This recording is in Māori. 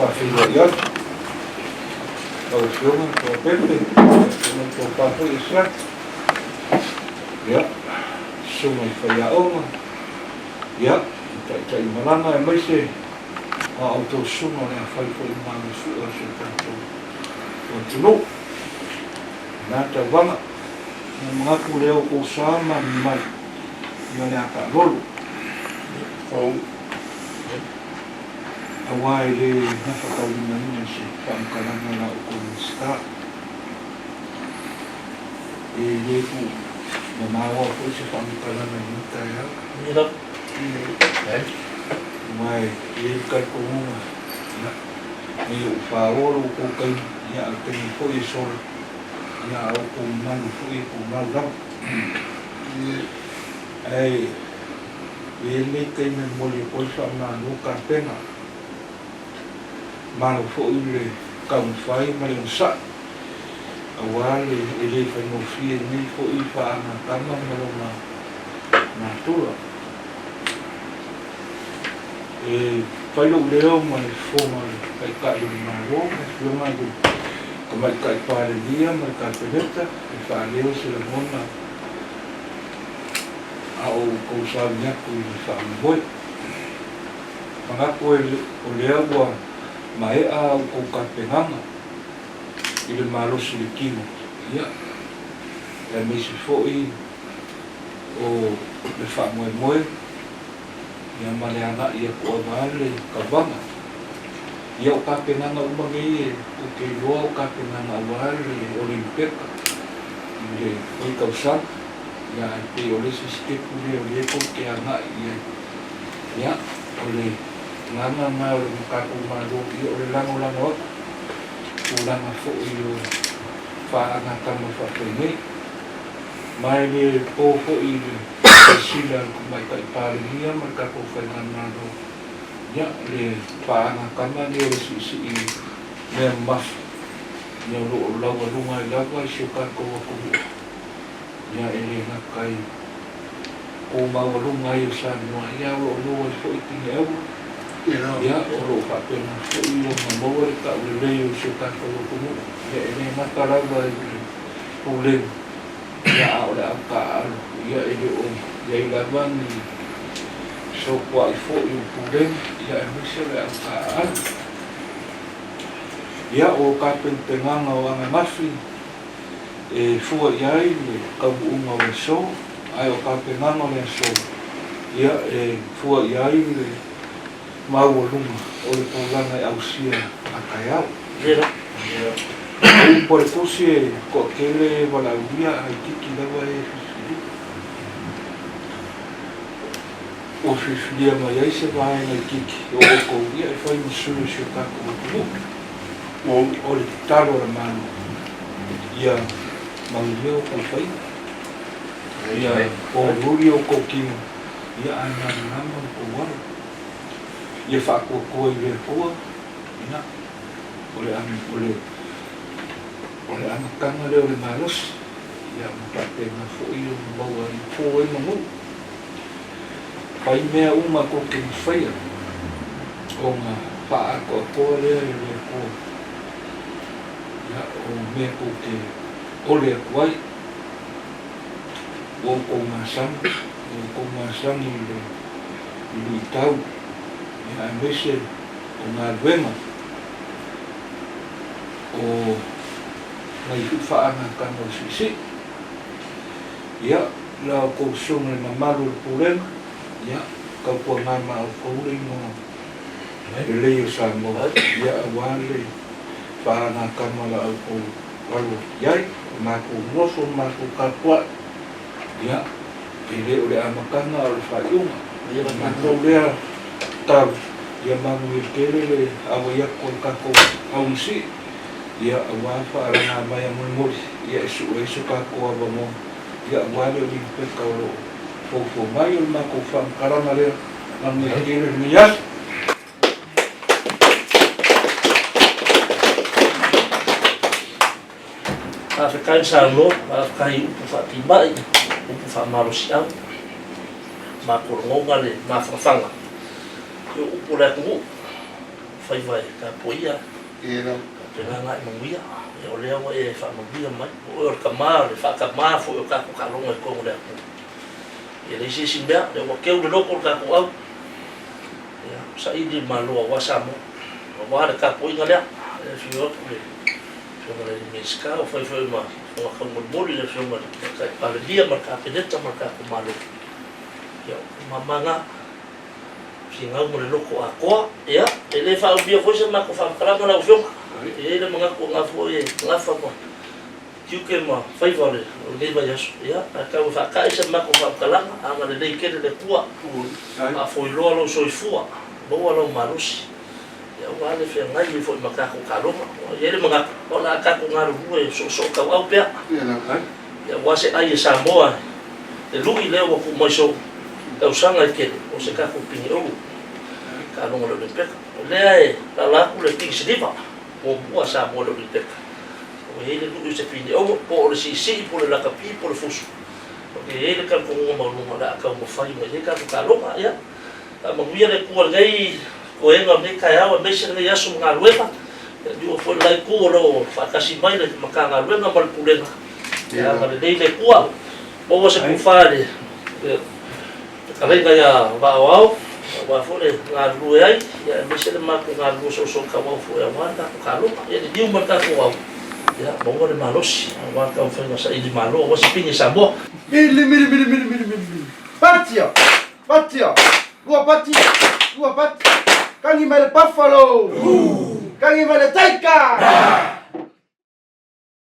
whawhiwa au whionga kua pepe kua papu i sa ia sunga I whaiaonga ia ta I malanga e maise a auto sunga le a whaifo I māma su'a se tātou o tunu nā ta wanga na mga leo ko sama mai ia le aka rolu awai le na whakaulina nina se whaamkaranga na o kone sta e le ku na mawa po se whaamkaranga nina tai hau Nira. mai e kai konga ni o whaoro ko kai ia a kai po e sora ia au ko manu po e ko mau rau ai e le kai me mole po sa na no ka pena malo fo ile kaun fai male sa awale ele fa no fie ni fo I fa na kama malo na tua e fai lo leo mai fo mai kai ka I na ro lo mai ko mai kai pa le dia mai ka peleta e fa leo se la mona au ko sa nya ku I fa boianga ko o leo wa mai a o ka penanga I le malo se le kimo ia e me se foi o le fa moe ia male ana ia ko vale ka vanga ia o ka penanga umangi o ke loa o ka penanga vale olimpeka le foi kausa ia pe o le se ste pule o le ko ke ana ia o le ngana ma o le ka ko ma do I o le lango ulanga fo I o fa ana kama fa pene mai le po fo I le sila ko mai kai pare ia ma ka ko fa ngana do ia le fa ana kama le o si I le mas ia lo lawa lunga I lawa si ka ko ia ele na kai ko ma lunga I sa no ia lo fo I tinga ia o lo fa pena fo I o mo ka le o si ka ko ia ele na kala va o le ia o le ka ia ele o ia I lava ni so kwa I fo I pule ia e mese le ka ia o ka pentenganga o anga mafi e fua iai le kabuunga o so ai o ka pentenganga le so ia e fua iai le mau lunga o le pulanga I ausia a kaiau o por kusi ko kele wala uia ai kiki lawa e o fifilia mai ai se vai na kiki o ko ia e fai musulu se ka ko o le talo la mano ia manglio ko fai ia o ruri o ko kimo ia ana nama ko wala ia fa ko I le poa ina ole ana kanga le ole malos ia ma te na fo I o baua I po e mo pai mea uma ko ke fai o nga pa ko le ko ia o me ko ke ole kwai o ko masang I le tau ia mese o nga luenga o mai whaanga kano sisi ia la ko sunga na malu pulenga ia kau kua ngama o kouri mo leo sa mo ia awale whaanga kamala au ko walu iai maku noso maku kapua ia ele ole amakanga o le whaiunga ia maku lea tau ia mangu kelele awa ia ko kako aunsi ia awafa arana mai amoi ia su kako aba mo ia wale o limpe kauro fofo mai o mako fam karana le mangu kelele mias Afrikan salo, kai upufatimai, upufamarusiang, makurongale, mafafanga. Yo upula ku fai vai ka poia Ina. te nga i manguia e o lea wa e fa manguia mai o ka ma le fa ka ma fo o ka ka longa ko le e le si simbea le wa keu le loko ka ko au ya sa i di malo wa sa mo wa le ka poia le e fio le fio le meska o fai fai ma o ka mo boli le fio ma ka pa le dia ma ka pedeta ma ka ko malo ya mamanga si ngau mo le loko a koa ia e le fa ubia ko se ma ko fa karanga na ufio e le mga ko nga fo e nga fa mo kiuke ma fai vale o le vai aso ia a ka fa ka se ma ko fa karanga a ma le ke le kua a fo lo so fua bo lo marusi ia wa le fe ngai fo ma ka ko kaloma e le mga o la ka ko nga ru e so ka au pe Ina. ia wa se ai sa moa e lui le wa ku mo so ka usanga ke o se ka ko pini o ka longo le peka le ai la ku le tiki silipa o bua sa mo le peka o ele lu se pini o po le si po le la kapi po le fusu o ele ka ko mo mo la ka mo fai mo le ka ka longa ya ta mo ia le ku ngai ko e nga me ka ya o me se ngai asu nga luepa di o fo la ku lo fa ka si mai le maka nga luenga mal pulenga ya ma le le ku o se ku fare Kalai ya wow wa fole nga lu ai ya me se ma ko nga lu so ka wa fo ya wa ta ka lu ya di un marka ko wa ya bo le malos wa ka fa na sa di malo wa se pingi sa bo Mili. Patia. Lua pati. Kangi mele buffalo. Kangi mele taika.